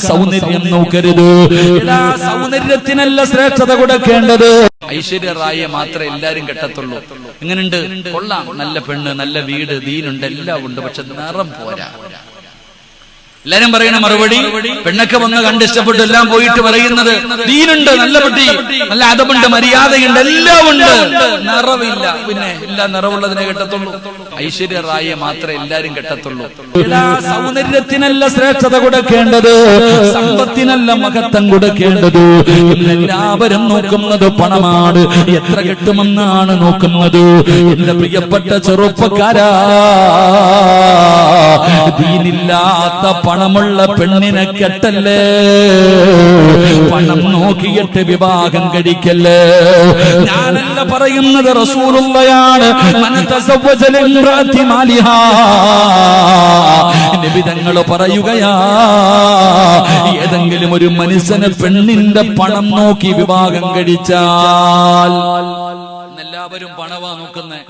സൗന്ദര്യം നോക്കരുത്. സൗന്ദര്യത്തിനല്ല ശ്രേഷ്ഠത കൊടുക്കേണ്ടത്. ഐശ്വര്യ റായെ മാത്രമേ എല്ലാരും കെട്ടത്തുള്ളൂ. എങ്ങനെയുണ്ട്? കൊള്ളാം, നല്ല പെണ്ണ്, നല്ല വീട്, ദീനുണ്ട്, എല്ലാം ഉണ്ട്, പക്ഷെ നിറം പോരാ. എല്ലാരും പറയണ മറുപടി, പെണ്ണൊക്കെ വന്ന് കണ്ട് ഇഷ്ടപ്പെട്ടു എല്ലാം പോയിട്ട് പറയുന്നത് ദീനുണ്ട്, നല്ല കുട്ടി, നല്ല അതമുണ്ട്, മര്യാദയുണ്ട്, എല്ലാം ഉണ്ട്, നിറവില്ല. പിന്നെ എല്ലാം നിറവുള്ളതിനെ കെട്ടത്തുള്ളൂ. ഐശ്വര്യ റായെ മാത്രമേ എല്ലാരും കെട്ടത്തുള്ളൂ. സൗന്ദര്യത്തിനല്ല ശ്രേഷ്ഠത കൊടുക്കേണ്ടത്, സമ്പത്തിനല്ല മഹത്വം കൊടുക്കേണ്ടത്. എല്ലാവരും നോക്കുന്നത് പണമാണ്, എത്ര കിട്ടുമെന്നാണ് നോക്കുന്നത്. എന്റെ പ്രിയപ്പെട്ട ചെറുപ്പക്കാരാ, ദീനില്ലാത്ത പണമുള്ള പെണ്ണിനെ കെട്ടല്ലേ, പണം നോക്കിയിട്ട് വിവാഹം കഴിക്കല്ലേ. ഞാനല്ല പറയുന്നത്, റസൂലുള്ളയാണ്. നബി തങ്ങൾ പറയുകയാ, ഏതെങ്കിലും ഒരു മനുഷ്യന് പെണ്ണിന്റെ പണം നോക്കി വിവാഹം കഴിച്ചാൽ, എല്ലാവരും പണവാ നോക്കുന്നേ.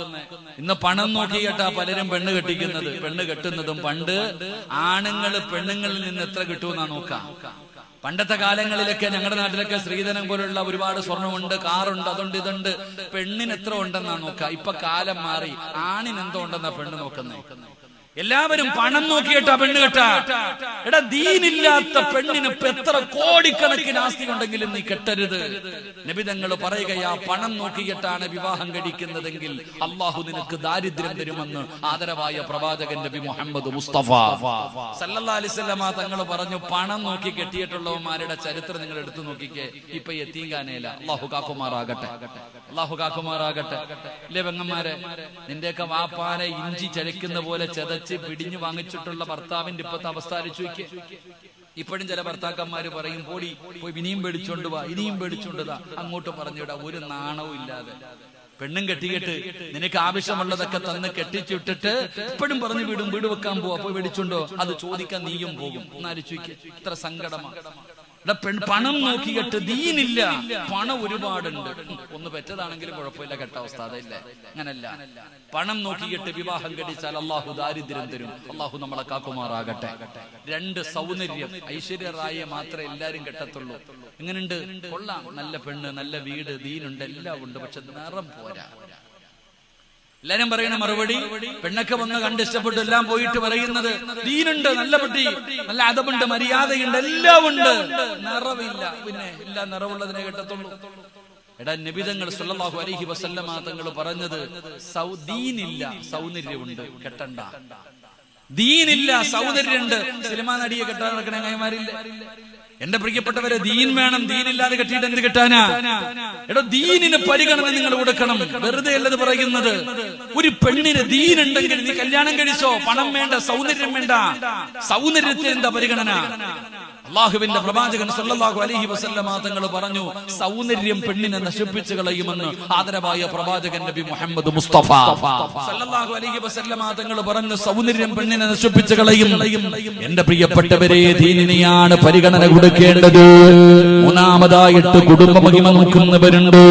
ഇന്ന് പണം നോക്കിയിട്ടാ പലരും പെണ്ണ് കെട്ടിക്കുന്നത്. പെണ്ണ് കെട്ടുന്നതും പണ്ട് ആണുങ്ങള് പെണ്ണുങ്ങളിൽ നിന്ന് എത്ര കിട്ടുമെന്നാ നോക്കാം. പണ്ടത്തെ കാലങ്ങളിലൊക്കെ ഞങ്ങളുടെ നാട്ടിലൊക്കെ സ്ത്രീധനം പോലുള്ള ഒരുപാട് സ്വർണ്ണമുണ്ട്, കാറുണ്ട്, അതുണ്ട്, ഇതുണ്ട്. പെണ്ണിന് എത്ര ഉണ്ടെന്നാ നോക്കാം. ഇപ്പൊ കാലം മാറി, ആണിന് എന്തോ ഉണ്ടെന്നാ പെണ്ണ് നോക്കുന്നേ. എല്ലാവരും പണം നോക്കിയിട്ടാ പെണ്ണ് കെട്ടാ. എടാ, ദീനില്ലാത്ത പെണ്ണിന് എത്ര കോടിക്കണക്കിന് ആസ്തി ഉണ്ടെങ്കിലും നീ കെട്ടരുത്. നബി തങ്ങൾ പറയുകയാ, പണം നോക്കിയിട്ടാണ് വിവാഹം കഴിക്കുന്നതെങ്കിൽ അള്ളാഹു നിനക്ക് ദാരിദ്ര്യം തരുമെന്ന് ആദരവായ പ്രവാചകൻ നബി മുഹമ്മദ് മുസ്തഫ സല്ലല്ലാഹു അലൈഹി വസല്ലമ തങ്ങൾ പറഞ്ഞു. പണം നോക്കി കെട്ടിയിട്ടുള്ളവന്മാരുടെ ചരിത്രം നിങ്ങൾ എടുത്തു നോക്കിക്കേ. ഇപ്പൊ യത്തീംഖാനയില. അള്ളാഹു കാക്കുമാറാകട്ടെ, അള്ളാഹു കാക്കുമാറാകട്ടെ. ഇല്ലേ പെങ്ങന്മാരെ, നിന്റെയൊക്കെ വാപ്പാനെ ഇഞ്ചി ചലിക്കുന്ന പോലെ ചതച്ച് പിടിഞ്ഞു വാങ്ങിച്ചിട്ടുള്ള ഭർത്താവിന്റെ ഇപ്പത്തെ അവസ്ഥ ആലോചിച്ച് നോക്കിയേ. ഇപ്പോഴും ചില ഭർത്താക്കന്മാര് പറയും, പോയി ഇനിയും പേടിച്ചോണ്ട് വാ, ഇനിയും പേടിച്ചോണ്ടതാ, അങ്ങോട്ട് പറഞ്ഞിടാ. ഒരു നാണവും ഇല്ലാതെ പെണ്ണും കെട്ടിയിട്ട് നിനക്ക് ആവശ്യമുള്ളതൊക്കെ തന്ന് കെട്ടിച്ചിട്ടിട്ട് ഇപ്പോഴും പറഞ്ഞു വിടും, വീട് വെക്കാൻ പോവാ, പോയി മേടിച്ചോണ്ടോ, അത് ചോദിക്കാൻ നീയും പോകും. എന്നാലോചിക്കുക, ഇത്ര സങ്കടമാണ്. പണം നോക്കിയിട്ട് ദീനില്ല, പണം ഒരുപാടുണ്ട്. ഒന്ന് പെറ്റതാണെങ്കിലും കുഴപ്പമില്ല, കെട്ട അവസ്ഥ അതല്ലേ. അങ്ങനല്ല, പണം നോക്കിയിട്ട് വിവാഹം കഴിച്ചാൽ അള്ളാഹു ദാരിദ്ര്യം തരും. അള്ളാഹു നമ്മളെ കാക്കുമാറാകട്ടെ. രണ്ട്, സൗന്ദര്യം. ഐശ്വര്യ റായെ മാത്രമേ എല്ലാരും കെട്ടത്തുള്ളൂ. എങ്ങനെയുണ്ട്? കൊള്ളാം, നല്ല പെണ്ണ്, നല്ല വീട്, ദീനുണ്ട്, എല്ലാം ഉണ്ട്, പക്ഷെ നിറം പോരാ. എല്ലാരും പറയണ മറുപടി, പെണ്ണൊക്കെ വന്ന് കണ്ട് ഇഷ്ടപ്പെട്ടു എല്ലാം പോയിട്ട് പറയുന്നത് ദീനുണ്ട്, നല്ല കുട്ടി, നല്ല അതമുണ്ട്, മര്യാദയുണ്ട്, എല്ലാം ഉണ്ട്, നിറവില്ല. പിന്നെ എല്ലാം നിറവുള്ളതിനെ കെട്ടത്തുള്ളൂ. എടാ, നബി തങ്ങൾ സല്ലല്ലാഹു അലൈഹി വസല്ലമ തങ്ങൾ പറഞ്ഞത്, ദീനില്ല, സൗന്ദര്യമുണ്ട്, കെട്ടണ്ട. ദീനില്ല, സൗന്ദര്യമുണ്ട്, സിനിമാ നടിയെ കെട്ടാൻ നടക്കണ കൈമാരില്ല. എന്റെ പ്രിയപ്പെട്ടവരെ, ദീൻ വേണം. ദീനില്ലാതെ കെട്ടിയിട്ട് എന്ത് കെട്ടാനാ? എടോ, ദീനിന് പരിഗണന നിങ്ങൾ കൊടുക്കണം. വെറുതെ അല്ലത് പറയുന്നത്. ഒരു പെണ്ണിന് ദീനുണ്ടെങ്കിൽ നീ കല്യാണം കഴിച്ചോ. പണം വേണ്ട, സൗന്ദര്യം വേണ്ട. സൗന്ദര്യത്തിന് എന്താ പരിഗണന? അള്ളാഹുവിന്റെ പ്രവാചകൻ സല്ലല്ലാഹു അലൈഹി വസല്ലമ തങ്ങൾ പറഞ്ഞു, സൗന്ദര്യം പെണ്ണിനെ നശിപ്പിച്ചു കളയുമെന്ന് ആദരവായ പ്രവാചകൻ നബി മുഹമ്മദ് മുസ്തഫ സല്ലല്ലാഹു അലൈഹി വസല്ലമ തങ്ങൾ പറഞ്ഞു, സൗന്ദര്യം പെണ്ണിനെ നശിപ്പിച്ചു കളയും. എന്റെ പ്രിയപ്പെട്ടവരെ, ദീനിനെയാണ് പരിഗണന കൊടുക്കേണ്ടത്. മൂന്നാമതായിട്ട് കുടുംബ മഹിമ നോക്കുന്നവരുണ്ട്.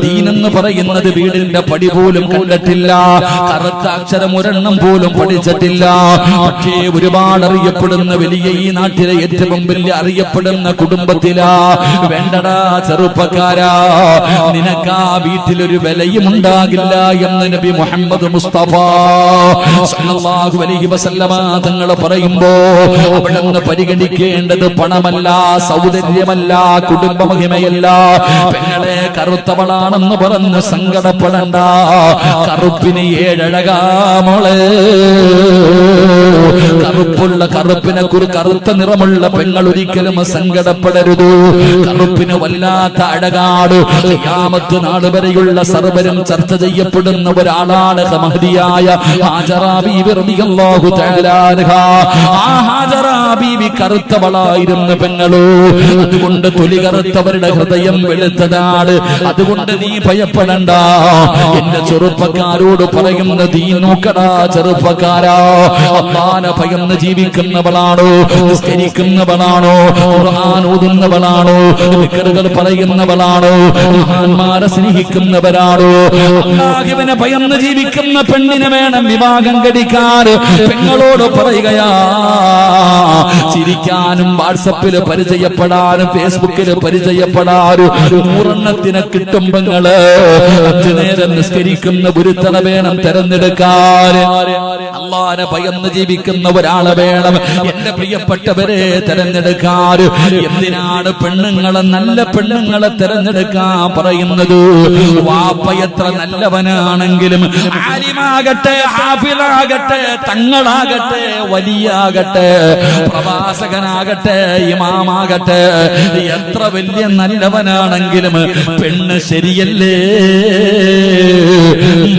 ദീനെന്ന് പറയുന്നത് വീടിന്റെ പടി പോലും കണ്ടിട്ടില്ല, കറുത്ത അക്ഷരം ഒരെണ്ണം പോലും പഠിച്ചിട്ടില്ല, പക്ഷേ ഒരുപാട് അറിയപ്പെടുന്ന വലിയ ഈ നാട്ടിലെ ഏറ്റവും അറിയപ്പെടുന്ന കുടുംബത്തിലാ. വേണ്ടടാ ചെറുപ്പക്കാരാ, നിനക്കാ വീട്ടിലൊരു വിലയും ഉണ്ടാകില്ല എന്ന് നബി മുഹമ്മദ് മുസ്തഫ സല്ലല്ലാഹു അലൈഹി വസല്ലമ തങ്ങൾ പറയുമ്പോ അവിടുന്ന് പരിഗണിക്കേണ്ടത് പണമല്ല, സൗന്ദര്യമല്ല, കുടുംബ മഹിമയല്ല. പെങ്ങളെ, കറുത്തവളാണെന്ന് പറഞ്ഞ് സങ്കടപ്പെടണ്ട. കറുപ്പിന് ഏഴഴകാമോളെ. കറുപ്പിനെ കറുത്ത നിറമുള്ള പെങ്ങൾ ഒരിക്കലും സങ്കടപ്പെടരുത്. കറുപ്പിന് വല്ലാത്ത അഴകാട്. ഖിയാമത്ത് നാൾ വരെയുള്ള സർവരും ചർച്ച ചെയ്യപ്പെടുന്ന ഒരാളാണ് മഹദിയായ ഹാജറ ബീവി റളിയല്ലാഹു തആല അൻഹാ. ആ ഹാജറ ബീവി കറുത്തവളായിരുന്നു പെങ്ങളോ. അതുകൊണ്ട് തൊലി കറുത്തവരുടെ ഹൃദയം വെളുത്തതാണ്. അതുകൊണ്ട് നീ ഭയപ്പെടണ്ട. എന്റെ ചെറുപ്പക്കാരോട് പറയുന്ന ദീൻ നോക്കടാ ചെറുപ്പക്കാരാ. അല്ലാഹുവിനെ ഭയന്ന് ജീവിക്കുന്നവളാണോ, നിസ്കരിക്കുന്നവളാണോ, പെണ്ണാണോ, ഖുർആൻ ഓതുന്നവളാണോ, ദിക്റുകൾ പറയുന്നവളാണോ, മഹാന്മാരെ സ്നേഹിക്കുന്നവരാണോ, അല്ലാഹുവിനെ ഭയന്ന് ജീവിക്കുന്ന പെണ്ണിനെ വേണം വിവാഹം കഴിക്കാൻ. പെങ്ങളോട് പറയുകയാ, ചിരിക്കാനും വാട്സപ്പിൽ പരിചയപ്പെടാനും ഫേസ്ബുക്കിൽ പരിചയപ്പെടാനും 100 കിട്ടും പെങ്ങള്. 5 നേരം നിസ്കരിക്കുന്ന ഒരുത്തനെ വേണം തെരഞ്ഞെടുക്കാൻ. അല്ലാഹുവിനെ ഭയന്ന് ജീവിക്കുന്ന ഒരാളെ വേണം എന്റെ പ്രിയപ്പെട്ടവരെ തെരഞ്ഞെടുക്കാൻ. എന്തിനാണ് പെണ്ണുങ്ങളെ, നല്ല പെണ്ണുങ്ങളെ തെരഞ്ഞെടുക്കാൻ പറയുന്നത്? വാപ്പ എത്ര നല്ലവനാണെങ്കിലും, ആലിമാകട്ടെ, ഹാഫിളാകട്ടെ, തങ്ങളാകട്ടെ, വലിയാകട്ടെ, പ്രവാസകനാകട്ടെ, ഇമാമാകട്ടെ, എത്ര വലിയ നല്ലവനാണെങ്കിലും പെണ്ണ് ശരിയല്ലേ,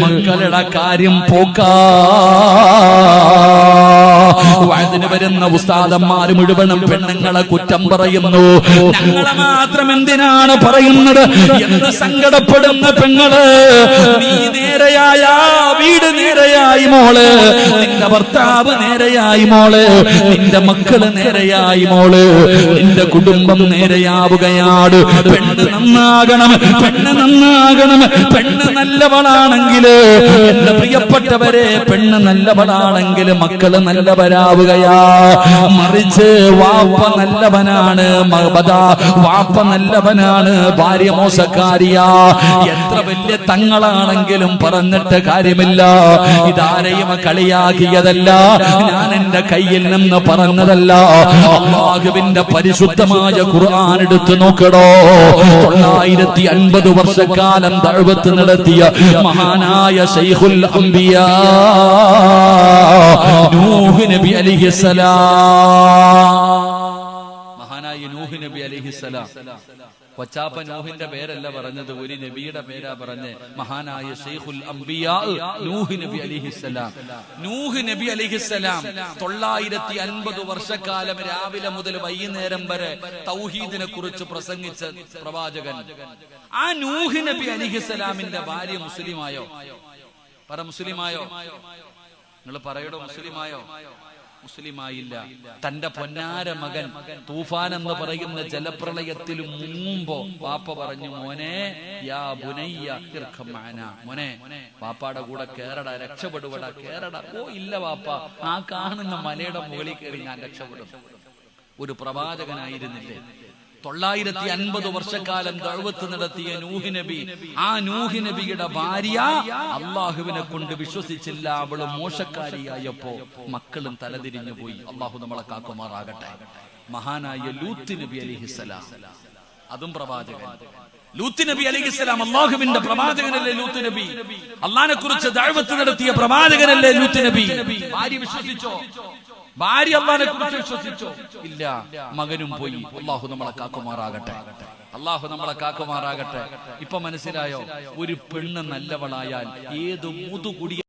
മക്കളുടെ കാര്യം പോക്കാ. വഅദിന് വരുന്ന ഉസ്താദന്മാര് മുഴുവനും പെണ്ണുങ്ങളെ കുറ്റം പറയുന്നു. ഞങ്ങളെ മാത്രം എന്തിനാണ് പറയുന്നത് എന്ന് സങ്കടപ്പെടുന്ന പെങ്ങള്, നീ നേരെയായ വീട് നേരെയായി മോള്, നിന്റെ ഭർത്താവ് നേരെയായി മോള്, നിന്റെ മക്കള് നേരെയായി മോള്, നിന്റെ കുടുംബം നേരെയാവുകയാണ്. പെണ്ണ് നന്നാകണം, പെണ്ണ് നന്നാകണം. പെണ്ണ് നല്ലവളാണെങ്കിൽ, എന്റെ പ്രിയപ്പെട്ടവരെ, പെണ്ണ് നല്ലവളാണെങ്കിൽ മക്കള് നല്ലവരാവുകയാ. മറിച്ച് വാപ്പ നല്ലവനാണ്, വാപ്പ നല്ലവനാണ്, ഭാര്യ മോശക്കാരിയാ, എത്ര വലിയ തങ്ങളാണെങ്കിലും പറഞ്ഞിട്ട് കാര്യമില്ല. ഇതാരെയും കളിയാക്കിയതല്ല, ഞാൻ എന്റെ കയ്യിൽ നിന്ന് പറഞ്ഞതല്ല. അല്ലാഹുവിന്റെ പരിശുദ്ധമായ ഖുർആൻ എടുത്തു നോക്കടോ. 950 വർഷക്കാലം ദഅവത്ത് നടത്തിയ മഹാനായ ശൈഖുൽ അംബിയാ നൂഹ് നബി അലൈഹിസ്സലാം, മഹാനായ നൂഹ് നബി അലൈഹിസ്സലാം. കൊച്ചാപ്പ നൂഹിന്റെ പേരല്ല പറഞ്ഞത്, ഒരു നബിയുടെ പേരാ പറഞ്ഞ്. മഹാനായ ശൈഖുൽ അംബിയാ നൂഹ് നബി അലൈഹിസ്സലാം. നൂഹ് നബി അലൈഹിസ്സലാം 950 വർഷക്കാലം രാവിലെ മുതൽ വൈകുന്നേരം വരെ തൗഹീദിനെ കുറിച്ച് പ്രസംഗിച്ച പ്രവാചകൻ. ആ നൂഹ് നബി അലൈഹിസ്സലാമിന്റെ ഭാര്യ മുസ്ലിമായോ? പറ, മുസ്ലിമായോ? നിങ്ങൾ പറയടോ, മുസ്ലിമായോ? മുസ്ലിമായില്ല. തന്റെ പൊന്നാര മകൻ തൂഫാൻ എന്ന് പറയുന്ന ജലപ്രളയത്തിൽ മുങ്ങുമ്പോ വാപ്പ പറഞ്ഞു, മോനെ യാ ബുനയ്യ ഇർഖം മഅനാ, മോനെ വാപ്പാടെ കൂടെ കേറടാ, രക്ഷപ്പെടുവടാ, കേറടാ. ഓ ഇല്ല വാപ്പ, ആ കാണുന്ന മലയുടെ മുകളിൽ കയറി ഞാൻ രക്ഷപ്പെടും. ഒരു പ്രവാചകനായിരുന്നില്ലേ? 950 വർഷക്കാലം ദഅവത്ത് നടത്തിയ നൂഹ് നബി, ആ നൂഹ് നബിയുടെ ഭാര്യ അള്ളാഹുവിനെ കൊണ്ട് വിശ്വസിച്ചില്ല, അവള് മോശക്കാരിയായപ്പോ മക്കളും തലതിരിഞ്ഞു പോയി. അള്ളാഹു നമ്മളെ കാക്കുമാറാകട്ടെ. മഹാനായ ലൂത്ത് നബി അലൈഹിസ്സലാം, അതും പ്രവാചകൻ. ലൂത്ത് നബി അലൈഹിസ്സലാം അള്ളാഹുവിന്റെ പ്രവാചകനല്ലേ ലൂത്ത് നബി? അള്ളാഹിനെ കുറിച്ച് ദഅവത്ത് നടത്തിയ പ്രവാചകനല്ലേ ലൂത്ത് നബി? ഭാര്യ വിശ്വസിച്ചോ? ഭാര്യ അള്ളാഹിനെ കുറിച്ച് വിശ്വസിച്ചോ? ഇല്ല. മകനും പോയി. അള്ളാഹു നമ്മളെ കാക്കുമാറാകട്ടെ. അള്ളാഹു നമ്മളെ കാക്കുമാറാകട്ടെ. ഇപ്പൊ മനസ്സിലായോ? ഒരു പെണ്ണ് നല്ലവളായാൽ ഏത് മുതുകുടി